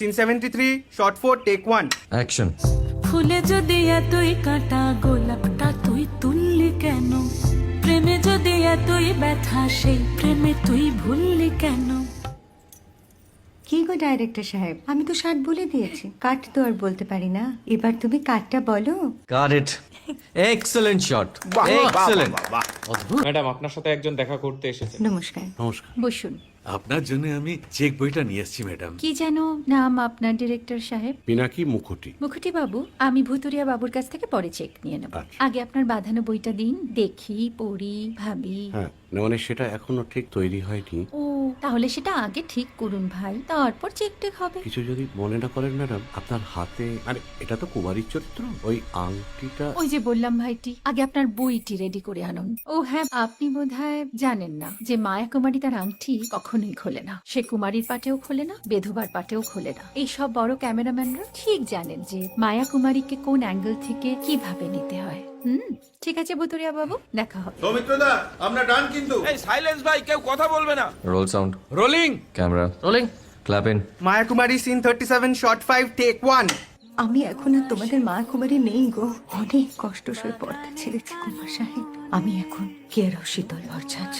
Scene 73, shot 4, take 1. Action. ফুলে যদি এতই কাটা গোলাপটা তুই তুললি কেন? প্রেমে যদি এতই ব্যথা সেই প্রেমে তুই ভুললি কেন? কি গো ডাইরেক্টর সাহেব, আমি তো 60 বলে দিয়েছি, কাট তো আর বলতে পারি না, এবার তুমি কাটটা বলো। Got it. এক্সেলেন্ট শট, বাহ, বাহ, এক্সেলেন্ট। বাহ, বাহ, বাহ। ম্যাডাম আপনার সাথে একজন দেখা করতে এসেছে। নমস্কার। নমস্কার। বসুন। আপনার জন্য আমি চেক বইটা নিয়ে এসেছি ম্যাডাম। কি যেন নাম আপনার ডিরেক্টর সাহেব? পিনাকি মুখোটি। মুখুটি বাবু, আমি ভুতুরিয়া বাবুর কাছ থেকে পরে চেক নিয়ে নেব। আচ্ছা। আগে আপনার বাঁধানো বইটা দিন, দেখি, পড়ি, ভাবি। হ্যাঁ, না মানে সেটা এখনো ঠিক তৈরি হয়নি। ও, তাহলে সেটা আগে ঠিক করুন ভাই, তারপর চেক টেক হবে। কিছু যদি মনে না করেন ম্যাডাম, আপনার হাতে, আরে এটা তো কুমারীর চরিত্র, ওই আংটিটা। ওই যে বললাম ভাইটি, আগে আপনার বইটি রেডি করে আনুন। ও হ্যাঁ, আপনি বোধহয় জানেন না যে মায়া কুমারী তার আংটি কখনোই খোলে না। সে কুমারীর পাটেও খোলে না, বেধবার পাটেও খোলে না। এই সব বড় ক্যামেরাম্যানরা ঠিক জানেন যে মায়া কুমারীকে কোন অ্যাঙ্গেল থেকে কিভাবে নিতে হয়। ঠিক আছে ভুতুরিয়া বাবু, দেখা হবে। সৌমিত্রদা আমরা ডান কিন্তু। এই সাইলেন্স ভাই, কেউ কথা বলবে না। Roll sound, rolling. Camera rolling, clap in. Maya Kumari, scene 37, shot 5, take 1. আমি এখন আর তোমাদের মা কুমারী নেই গো, অনেক কষ্ট সয়ে পর্দা ছেড়েছি কুমার সাহেব। আমি এখন কেরও শীতল ভরছাছ।